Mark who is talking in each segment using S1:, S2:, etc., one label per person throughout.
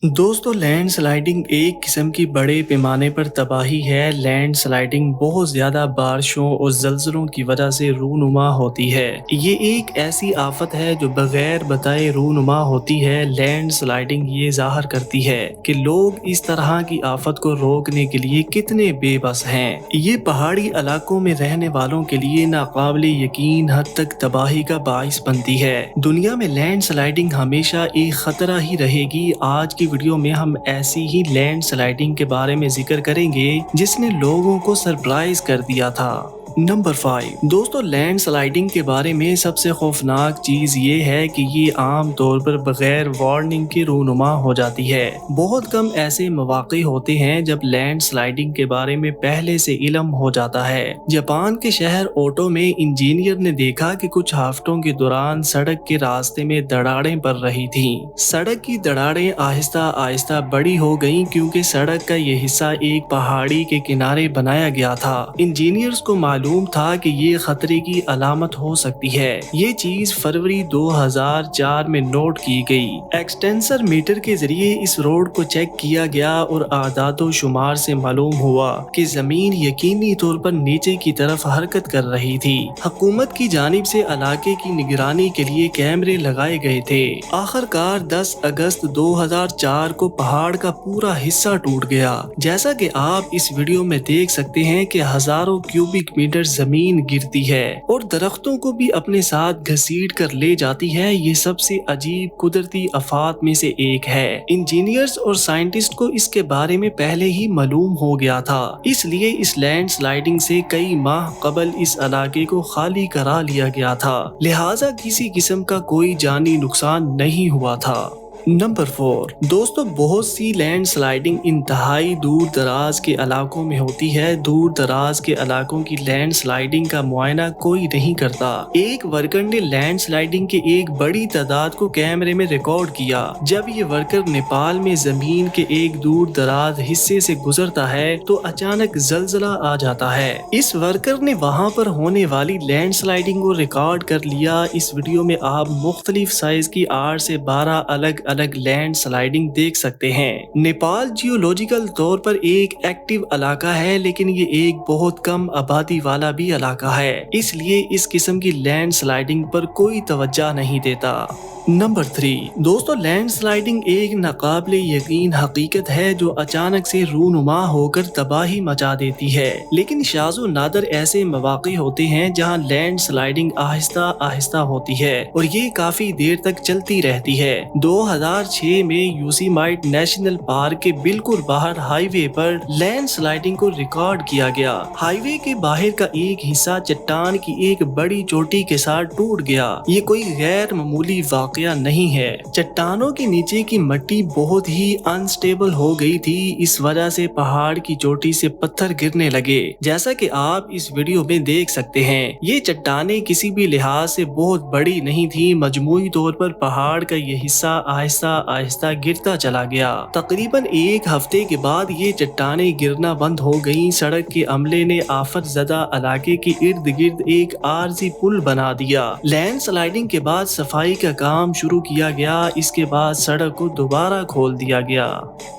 S1: दोस्तों land sliding एक किस्म की बड़े पैमाने पर तबाही है। लैंड स्लाइडिंग बहुत ज़्यादा बारिशों और ज़लज़लों की वजह से रूनुमा होती है। ये एक ऐसी आफत है जो बगैर बताए रूनुमा होती है। लैंड स्लाइडिंग ये ज़ाहिर करती है कि लोग इस तरह की आफत को रोकने के लिए कितने बेबस हैं। ये पहाड़ी इलाकों में रहने वालों के लिए नाकाबिले यकीन हद तक तबाही का बाइस बनती है। दुनिया में लैंड स्लाइडिंग हमेशा एक खतरा ही रहेगी। आज की वीडियो में हम ऐसी ही लैंड स्लाइडिंग के बारे में जिक्र करेंगे जिसने लोगों को सरप्राइज कर दिया था। नंबर 5 दोस्तों लैंड स्लाइडिंग के बारे में सबसे खौफनाक चीज ये है कि ये आम तौर पर बगैर वार्निंग के रूनुमा हो जाती है। बहुत कम ऐसे मौके होते हैं जब लैंड स्लाइडिंग के बारे में पहले से इल्म हो जाता है। जापान के शहर ओटो में इंजीनियर ने देखा कि कुछ हफ्तों के दौरान सड़क के रास्ते में दरारें पड़ रही थीं। सड़क की दरारें आहिस्ता आहिस्ता बड़ी हो गईं क्योंकि सड़क का ये हिस्सा एक पहाड़ी के किनारे बनाया गया था। इंजीनियर्स को मालूम था कि ये खतरे की अलामत हो सकती है। ये चीज फरवरी 2004 में नोट की गई। एक्सटेंसर मीटर के जरिए इस रोड को चेक किया गया और आदादो शुमार से मालूम हुआ कि जमीन यकीनी तौर पर नीचे की तरफ हरकत कर रही थी। हुकूमत की जानिब से इलाके की निगरानी के लिए कैमरे लगाए गए थे। आखिरकार 10 अगस्त 2004 को पहाड़ का पूरा हिस्सा टूट गया। जैसा कि आप इस वीडियो में देख सकते हैं कि हजारों क्यूबिक मीटर जमीन गिरती है और दरख्तों को भी अपने साथ घसीट कर ले जाती है। ये सबसे अजीब कुदरती आफत में से एक है। इंजीनियर्स और साइंटिस्ट को इसके बारे में पहले ही मालूम हो गया था, इसलिए इस लैंड स्लाइडिंग से कई माह कबल इस इलाके को खाली करा लिया गया था। लिहाजा किसी किस्म का कोई जानी नुकसान नहीं हुआ था। नंबर 4 दोस्तों बहुत सी लैंड स्लाइडिंग इंतहाई दूर दराज के इलाकों में होती है। दूर दराज के इलाकों की लैंड स्लाइडिंग का मुआयना कोई नहीं करता। एक वर्कर ने लैंड स्लाइडिंग के एक बड़ी तादाद को कैमरे में रिकॉर्ड किया। जब ये वर्कर नेपाल में जमीन के एक दूर दराज हिस्से से गुजरता है तो अचानक जलजला आ जाता है। इस वर्कर ने वहां पर होने वाली लैंड स्लाइडिंग को रिकॉर्ड कर लिया। इस वीडियो में आप मुख्तलिफ साइज की 8 से 12 अलग अलग लैंड स्लाइडिंग देख सकते हैं। नेपाल जियोलॉजिकल तौर पर एक एक्टिव इलाका है, लेकिन ये एक बहुत कम आबादी वाला भी इलाका है, इसलिए इस किस्म की लैंड स्लाइडिंग पर कोई तवज्जो नहीं देता। नंबर 3 दोस्तों लैंड स्लाइडिंग एक नाकाबिले यकीन हकीकत है जो अचानक से रूनुमा होकर तबाही मचा देती है। लेकिन शाज़ो नादर ऐसे मौके होते हैं जहां लैंड स्लाइडिंग आहिस्ता आहिस्ता होती है और ये काफी देर तक चलती रहती है। 2006 में यूसीमाइट नेशनल पार्क के बिल्कुल बाहर हाईवे पर लैंड स्लाइडिंग को रिकॉर्ड किया गया। हाईवे के बाहर का एक हिस्सा चट्टान की एक बड़ी चोटी के साथ टूट गया। ये कोई गैर मामूली वाक़या नहीं है। चट्टानों के नीचे की मिट्टी बहुत ही अनस्टेबल हो गई थी, इस वजह से पहाड़ की चोटी से पत्थर गिरने लगे। जैसा कि आप इस वीडियो में देख सकते हैं, ये चट्टानें किसी भी लिहाज से बहुत बड़ी नहीं थी। मजमूई तौर पर पहाड़ का ये हिस्सा आहिस्ता आहिस्ता गिरता चला गया। तकरीबन एक हफ्ते के बाद ये चट्टानें गिरना बंद हो गईं। सड़क के अमले ने आफत ज़दा इलाके के इर्द गिर्द एक आरजी पुल बना दिया। लैंड स्लाइडिंग के बाद सफाई का काम शुरू किया गया। इसके बाद सड़क को दोबारा खोल दिया गया।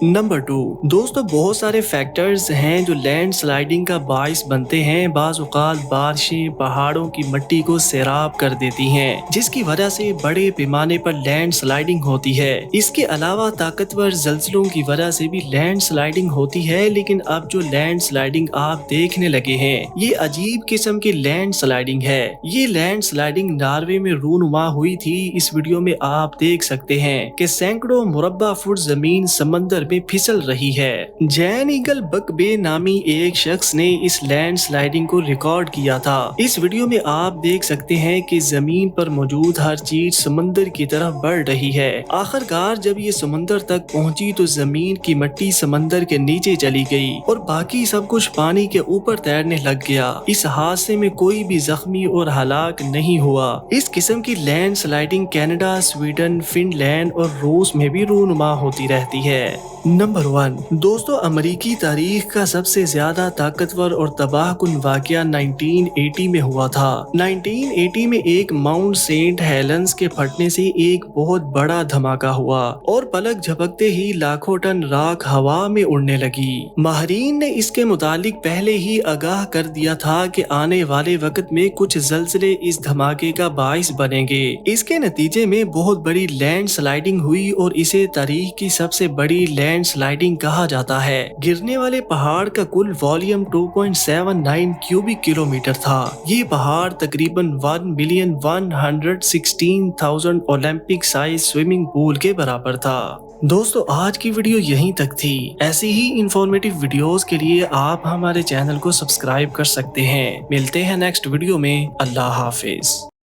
S1: नंबर 2 दोस्तों बहुत सारे फैक्टर्स हैं जो लैंड स्लाइडिंग का बाइस बनते हैं। बाज़ औक़ात बारिशें पहाड़ों की मिट्टी को सैराब कर देती हैं, जिसकी वजह से बड़े पैमाने पर लैंड स्लाइडिंग होती है। इसके अलावा ताकतवर ज़लज़लों की वजह से भी लैंड स्लाइडिंग होती है। लेकिन अब जो लैंड स्लाइडिंग आप देखने लगे हैं, ये अजीब किस्म की लैंड स्लाइडिंग है। ये लैंड स्लाइडिंग नॉर्वे में रूनुमा हुई थी। इस वीडियो में आप देख सकते हैं कि सैकड़ों मुरब्बा फुट जमीन समंदर में फिसल रही है। जैन ईगल बकबे नामी एक शख्स ने इस लैंड स्लाइडिंग को रिकॉर्ड किया था। इस वीडियो में आप देख सकते हैं कि जमीन पर मौजूद हर चीज समंदर की तरफ बढ़ रही है। आखिरकार जब ये समंदर तक पहुंची तो जमीन की मिट्टी समंदर के नीचे चली गई और बाकी सब कुछ पानी के ऊपर तैरने लग गया। इस हादसे में कोई भी जख्मी और हलाक नहीं हुआ। इस किस्म की land sliding Canada, Sweden, Finland और रूस में भी रूनुमा होती रहती है। नंबर 1 दोस्तों, अमेरिकी तारीख का सबसे ज्यादा ताकतवर और तबाहकुन वाकया 1980 में हुआ था। 1980 में एक माउंट सेंट हेलेंस के फटने से एक बहुत बड़ा धमाका हुआ और पलक झपकते ही लाखों टन राख हवा में उड़ने लगी। माहरीन ने इसके मुतालिक पहले ही आगाह कर दिया था कि आने वाले वक्त में कुछ ज़लज़ले इस धमाके का बाइस बनेंगे। इसके नतीजे में बहुत बड़ी लैंड स्लाइडिंग हुई और इसे तारीख की सबसे बड़ी लैंड स्लाइडिंग कहा जाता है। गिरने वाले पहाड़ का कुल वॉल्यूम 2.79 क्यूबिक किलोमीटर था। ये पहाड़ तकरीबन 1,116,000 ओलंपिक साइज स्विमिंग पूल के बराबर था। दोस्तों, आज की वीडियो यहीं तक थी। ऐसी ही इंफॉर्मेटिव वीडियोस के लिए आप हमारे चैनल को सब्सक्राइब कर सकते हैं। मिलते हैं नेक्स्ट वीडियो में। अल्लाह हाफिज।